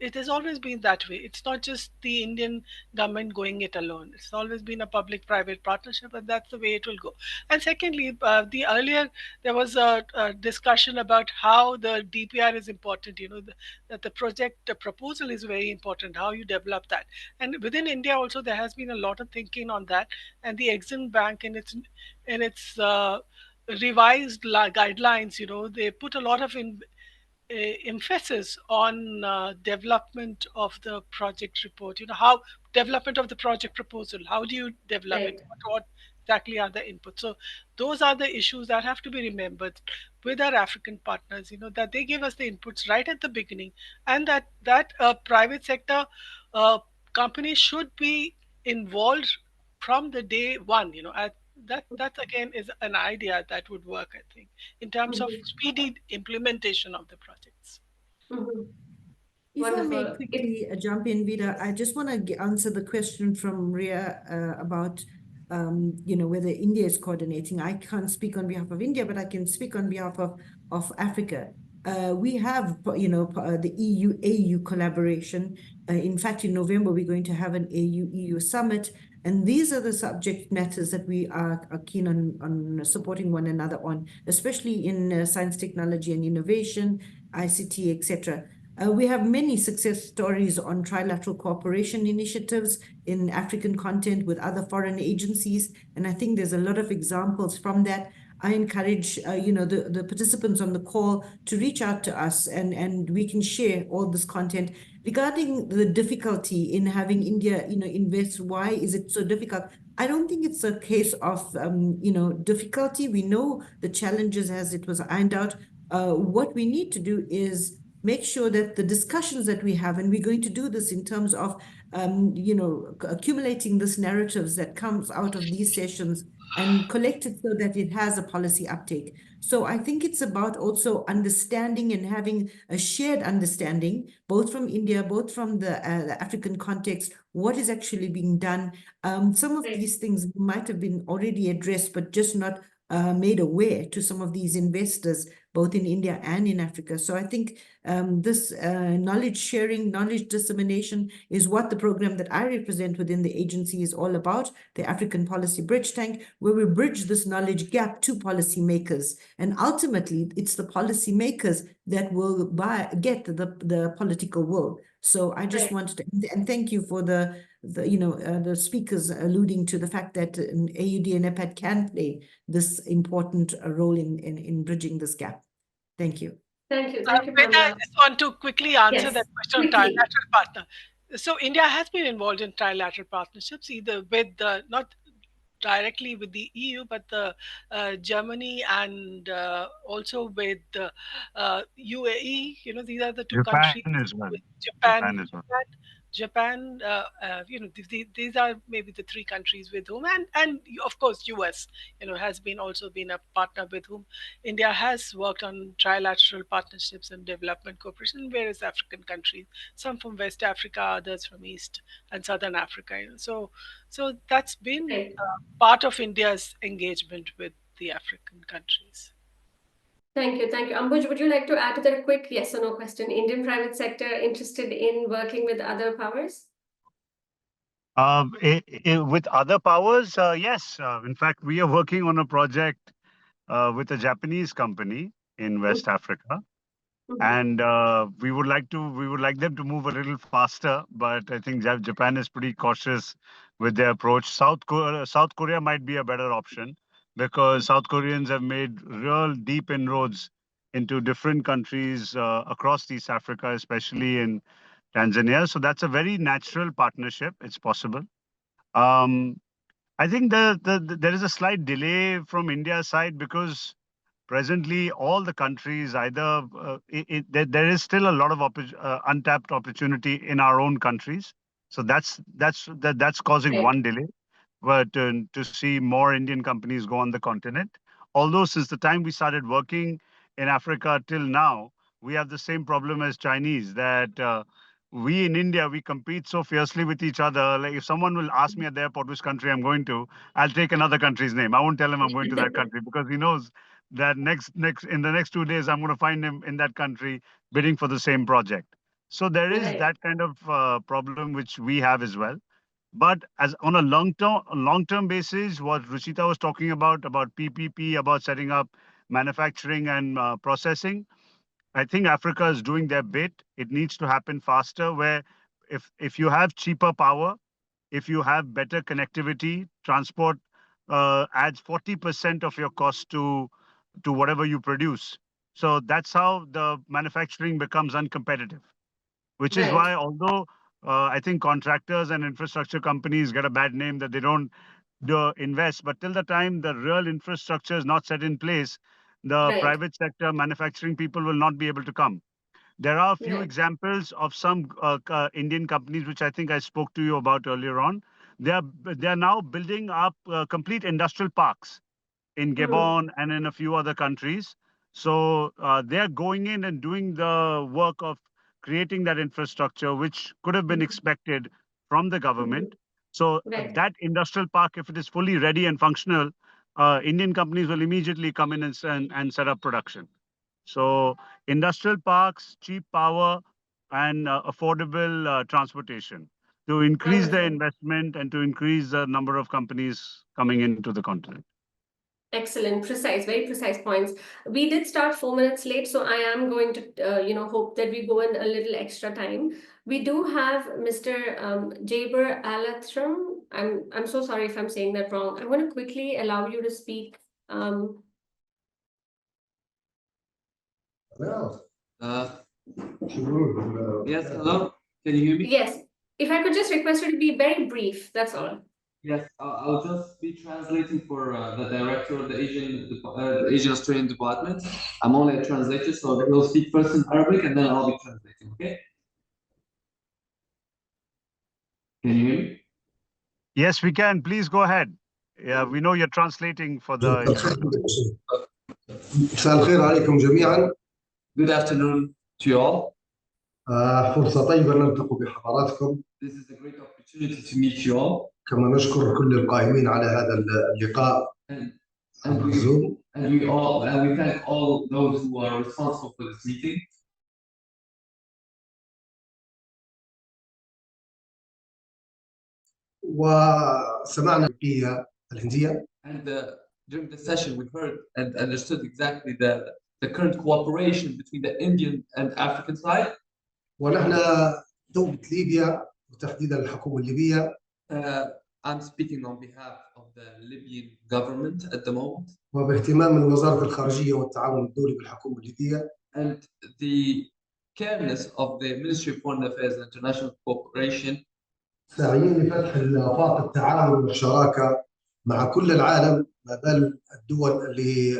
Speaker 4: It has always been that way. It's not just the Indian government going it alone. It's always been a public-private partnership, and that's the way it will go. And secondly, there was a discussion about how the DPR is important. That the project proposal is very important. How you develop that, and within India also there has been a lot of thinking on that. And the Exim Bank in its revised guidelines, they put a lot of emphasis on development of the project report. How development of the project proposal. How do you develop it? What exactly are the inputs? So those are the issues that have to be remembered with our African partners. That they give us the inputs right at the beginning, and that private sector companies should be involved from the day one. That again is an idea that would work, I think, in terms of speedy implementation of the projects.
Speaker 2: If I may quickly jump in, Vida, I just want to answer the question from Ria about whether India is coordinating. I can't speak on behalf of India, but I can speak on behalf of of Africa. We have, the EU-AU collaboration. In fact, in November, we're going to have an AU-EU summit. And these are the subject matters that we are keen on supporting one another on, especially in science, technology, and innovation, ICT, etc. We have many success stories on trilateral cooperation initiatives in African content with other foreign agencies. And I think there's a lot of examples from that. I encourage, the participants on the call to reach out to us and we can share all this content. Regarding the difficulty in having India, invest, why is it so difficult? I don't think it's a case of, difficulty. We know the challenges as it was ironed out. What we need to do is make sure that the discussions that we have, and we're going to do this in terms of, accumulating this narratives that comes out of these sessions and collect it so that it has a policy uptake. So I think it's about also understanding and having a shared understanding, both from India, both from the African context, what is actually being done. Some of these things might have been already addressed, but just not made aware to some of these investors, both in India and in Africa. So I think this knowledge sharing, knowledge dissemination is what the program that I represent within the agency is all about, the African Policy Bridge Tank, where we bridge this knowledge gap to policymakers. And ultimately, it's the policymakers that will get the political will. So I just wanted to, and thank you for the speakers alluding to the fact that AUDA-NEPAD can play this important role in bridging this gap. Thank you.
Speaker 1: Thank you.
Speaker 4: I just want to quickly answer that question on trilateral partner. So India has been involved in trilateral partnerships, either with not directly with the EU, but the Germany and also with the UAE. These are the two countries.
Speaker 5: As well.
Speaker 4: Japan as well. Japan, these are maybe the three countries with whom, and of course US, has also been a partner with whom India has worked on trilateral partnerships and development cooperation in various African countries, some from West Africa, others from East and Southern Africa. So that's been part of India's engagement with the African countries.
Speaker 1: Thank you. Thank you. Ambuj, would you like to add to that a quick yes or no question? Indian private sector interested in working with other powers?
Speaker 5: With other powers, yes. In fact, we are working on a project with a Japanese company in West Africa. And we would like them to move a little faster, but I think Japan is pretty cautious with their approach. South Korea might be a better option, because South Koreans have made real deep inroads into different countries across East Africa, especially in Tanzania. So that's a very natural partnership. It's possible. I think there is a slight delay from India's side, because presently all the countries either there is still a lot of untapped opportunity in our own countries. So that's causing one delay. But to see more Indian companies go on the continent. Although since the time we started working in Africa till now, we have the same problem as Chinese, that we in India, we compete so fiercely with each other. Like if someone will ask me at the airport which country I'm going to, I'll take another country's name. I won't tell him I'm going to that country, because he knows that in the next 2 days, I'm going to find him in that country bidding for the same project. So there is that kind of problem which we have as well. But as on a long-term basis, what Ruchita was talking about PPP, about setting up manufacturing and processing, I think Africa is doing their bit. It needs to happen faster, where if you have cheaper power, if you have better connectivity, transport adds 40% of your cost to whatever you produce. So that's how the manufacturing becomes uncompetitive, which is why, although I think contractors and infrastructure companies get a bad name that they don't invest, but till the time the real infrastructure is not set in place, the private sector manufacturing people will not be able to come. There are a few examples of some Indian companies, which I think I spoke to you about earlier on. They are now building up complete industrial parks in Gabon and in a few other countries. So they are going in and doing the work of creating that infrastructure, which could have been expected from the government. So that industrial park, if it is fully ready and functional, Indian companies will immediately come in and set up production. So industrial parks, cheap power, and affordable transportation to increase the
Speaker 1: Wonderful.
Speaker 5: investment and to increase the number of companies coming into the continent.
Speaker 1: Excellent, precise, very precise points. We did start 4 minutes late, so I am going to, hope that we go in a little extra time. We do have Mr. Jaber Alathram. I'm so sorry if I'm saying that wrong. I'm going to quickly allow you to speak.
Speaker 7: Yes, hello. Can you hear me?
Speaker 1: Yes. If I could just request you to be very brief, that's all.
Speaker 7: Yes, I'll just be translating for the director of the Asian Australian department. I'm only a translator, so he'll speak first in Arabic and then I'll be translating, okay? Can you hear me?
Speaker 5: Yes, we can. Please go ahead. Yeah, we know you're translating for the interpreter.
Speaker 8: مساء الخير عليكم جميعا.
Speaker 7: Good afternoon to you all.
Speaker 8: فرصة طيبة نلتقي بحضراتكم.
Speaker 7: This is a great opportunity to meet you all.
Speaker 8: كما نشكر كل القائمين على هذا اللقاء.
Speaker 7: And we thank all those who are responsible for this meeting.
Speaker 8: وسمعنا الهندية.
Speaker 7: And during the session, we heard and understood exactly the current cooperation between the Indian and African side.
Speaker 8: ونحن دولة ليبيا وتحديدا الحكومة الليبية.
Speaker 7: I'm speaking on behalf of the Libyan government at the moment.
Speaker 8: وباهتمام من وزارة الخارجية والتعاون الدولي بالحكومة الليبية.
Speaker 7: And the careness of the Ministry of Foreign Affairs and International Cooperation.
Speaker 8: ساعيين لفتح آفاق التعاون والشراكة مع كل العالم، ما بال الدول اللي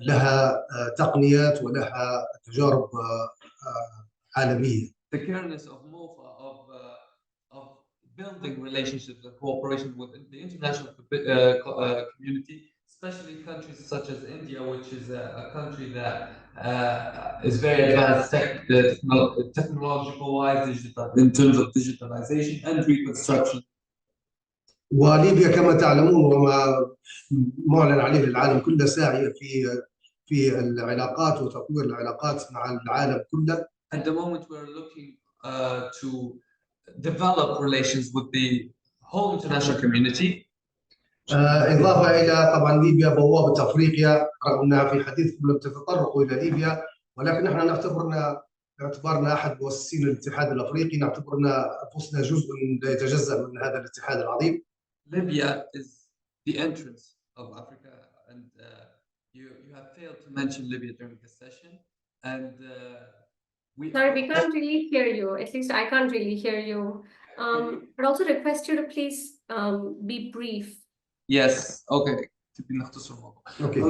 Speaker 8: لها تقنيات ولها تجارب عالمية.
Speaker 7: The careness of MOFA of building relationships and cooperation with the international community, especially countries such as India, which is a country that is very advanced technological-wise in terms of digitalization and reconstruction.
Speaker 8: وليبيا كما تعلمون وما معلن عليه للعالم كله ساعية في العلاقات وتطوير العلاقات مع العالم كله.
Speaker 7: At the moment, we're looking to develop relations with the whole international community.
Speaker 8: إضافة إلى طبعا ليبيا بوابة أفريقيا، رغم أنها في حديثكم لم تتطرقوا إلى ليبيا، ولكن نحن باعتبارنا أحد مؤسسين الاتحاد الأفريقي، نعتبرنا أنفسنا جزء لا يتجزأ من هذا الاتحاد العظيم.
Speaker 7: Libya is the entrance of Africa, and you have failed to mention Libya during this session. And
Speaker 1: Sorry, we can't really hear you. At least I can't really hear you. I'd also request you to please be brief.
Speaker 7: Yes. Okay. Okay.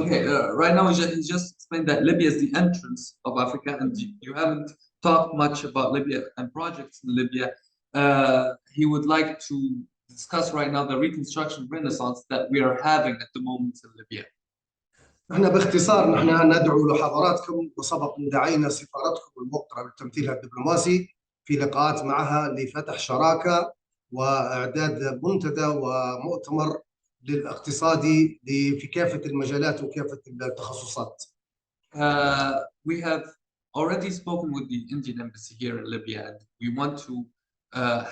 Speaker 7: Right now, he just explained that Libya is the entrance of Africa, and you haven't talked much about Libya and projects in Libya. He would like to discuss right now the reconstruction renaissance that we are having at the moment in Libya.
Speaker 8: نحن باختصار نحن ندعو لحضراتكم وسبق ان دعينا سفارتكم الموقرة لتمثيلها الدبلوماسي في لقاءات معها لفتح شراكة واعداد منتدى ومؤتمر للاقتصادي في كافة المجالات وكافة التخصصات.
Speaker 7: We have already spoken with the Indian embassy here in Libya, and we want to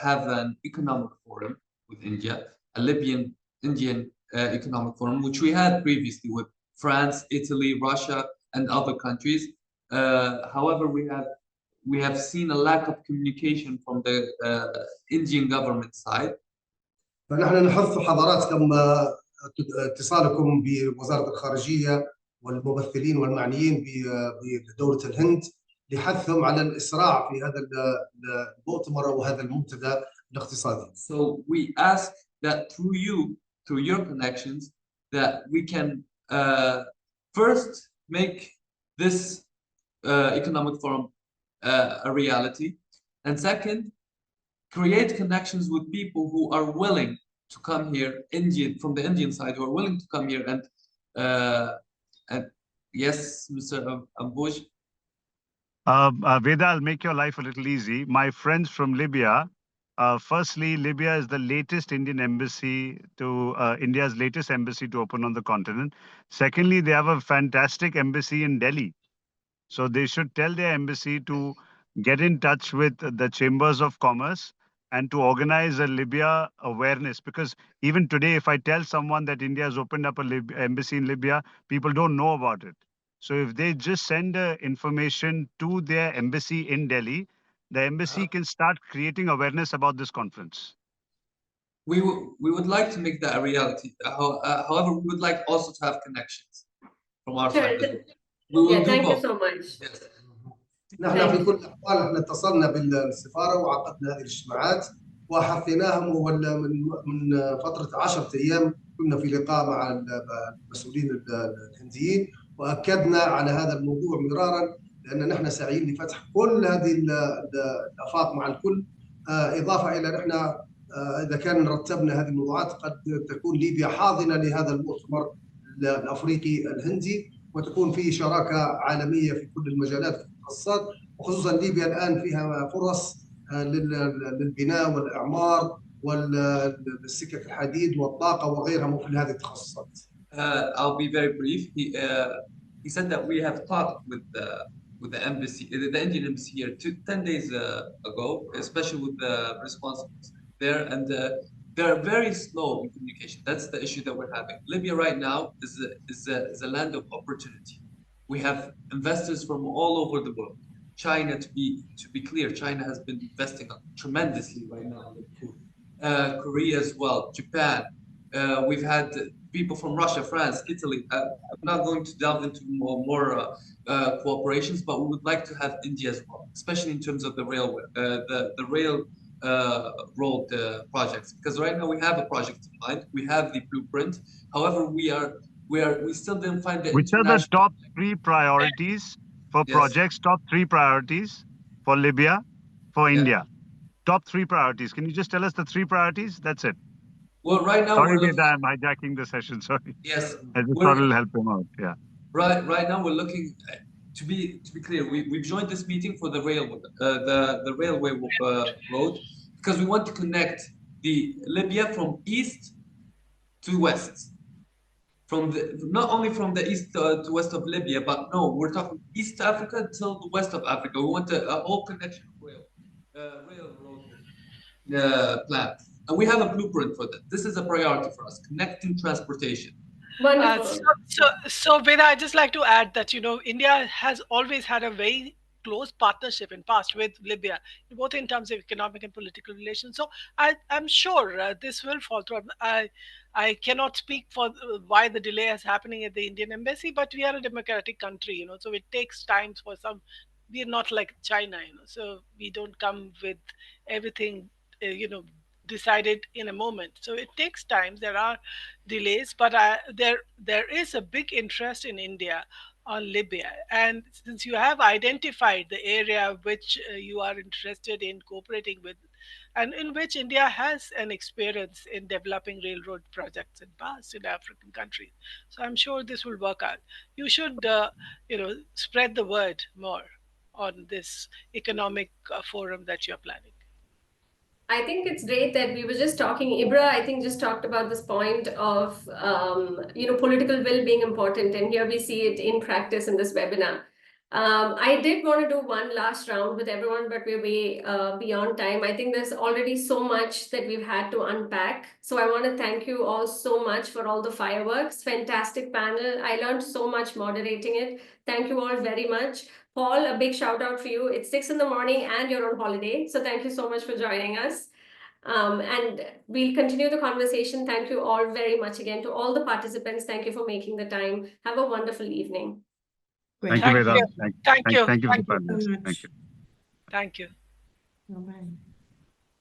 Speaker 7: have an economic forum with India, a Libyan-Indian economic forum, which we had previously with France, Italy, Russia, and other countries. However, we have seen a lack of communication from the Indian government side.
Speaker 8: فنحن نحث حضراتكم اتصالكم بوزارة الخارجية والممثلين والمعنيين بدولة الهند لحثهم على الإسراع في هذا المؤتمر وهذا المنتدى الاقتصادي.
Speaker 7: So we ask that through your connections, that we can first make this economic forum a reality, and second, create connections with people who are willing to come here, from the Indian side, who are willing to come here and yes, Mr. Ambuj.
Speaker 5: Veda, I'll make your life a little easy. My friends from Libya, firstly, Libya is the latest India's latest embassy to open on the continent. Secondly, they have a fantastic embassy in Delhi. So they should tell their embassy to get in touch with the chambers of commerce and to organize a Libya awareness. Because even today, if I tell someone that India has opened up an embassy in Libya, people don't know about it. So if they just send information to their embassy in Delhi, the embassy can start creating awareness about this conference.
Speaker 7: We would like to make that a reality. However, we would like also to have connections from our side as well. We will do
Speaker 1: thank you
Speaker 7: both.
Speaker 1: so much.
Speaker 7: Yes.
Speaker 8: نحن في كل الأحوال احنا اتصلنا بالسفارة وعقدنا هذه الاجتماعات وحثيناهم، من فترة 10 أيام كنا في لقاء مع المسؤولين الهنديين وأكدنا على هذا الموضوع مرارا، لأن نحن سعيين لفتح كل هذه الآفاق مع الكل. إضافة إلى نحن إذا كان رتبنا هذه الموضوعات قد تكون ليبيا حاضنة لهذا المؤتمر الأفريقي الهندي، وتكون فيه شراكة عالمية في كل المجالات في التخصصات، وخصوصا ليبيا الآن فيها فرص للبناء والإعمار والسكك الحديد والطاقة وغيرها مثل هذه التخصصات.
Speaker 7: I'll be very brief. He said that we have talked with the embassy, the Indian embassy here 10 days ago, especially with the responsibles there, and they're very slow in communication. That's the issue that we're having. Libya right now is a land of opportunity. We have investors from all over the world. China, to be clear, China has been investing tremendously right now. Korea as well, Japan. We've had people from Russia, France, Italy. I'm not going to delve into more cooperations, but we would like to have India as well, especially in terms of the railway, the rail road projects. Because right now we have a project in mind, we have the blueprint. However, we still didn't find the
Speaker 5: Which are the top 3 priorities for projects? Top 3 priorities for Libya, for India. Top 3 priorities. Can you just tell us the 3 priorities? That's it.
Speaker 7: Well, right now
Speaker 5: sorry, I'm hijacking the session. Sorry.
Speaker 7: Yes,
Speaker 5: I just thought it'll help him out. Yeah.
Speaker 7: Right now we're looking to be clear. We've joined this meeting for the railway, the railway road, because we want to connect the Libya from east to west. Not only from the east to west of Libya, but no, we're talking East Africa till the west of Africa. We want a whole connection of railroad plan. And we have a blueprint for that. This is a priority for us, connecting transportation.
Speaker 1: Wonderful.
Speaker 4: So Veda, I'd just like to add that, India has always had a very close partnership in past with Libya, both in terms of economic and political relations. So I'm sure this will fall through. I cannot speak for why the delay is happening at the Indian embassy, but we are a democratic country, so it takes time for some. We're not like China, so we don't come with everything, decided in a moment. So it takes time. There are delays, but there is a big interest in India on Libya. And since you have identified the area which you are interested in cooperating with, and in which India has an experience in developing railroad projects in past in African countries, so I'm sure this will work out. You should, spread the word more on this economic forum that you're planning.
Speaker 1: I think it's great that we were just talking. Ibra, I think, just talked about this point of, political will being important. And here we see it in practice in this webinar. I did want to do one last round with everyone, but we're way beyond time. I think there's already so much that we've had to unpack. So I want to thank you all so much for all the fireworks. Fantastic panel. I learned so much moderating it. Thank you all very much. Paul, a big shout out for you. It's 6 in the morning and you're on holiday. So thank you so much for joining us. And we'll continue the conversation. Thank you all very much again. To all the participants, thank you for making the time. Have a wonderful evening.
Speaker 5: Thank you, Veda.
Speaker 4: Thank you.
Speaker 5: Thank you.
Speaker 4: Thank you.
Speaker 5: Thank you.
Speaker 4: Thank you.
Speaker 2: Bye-bye.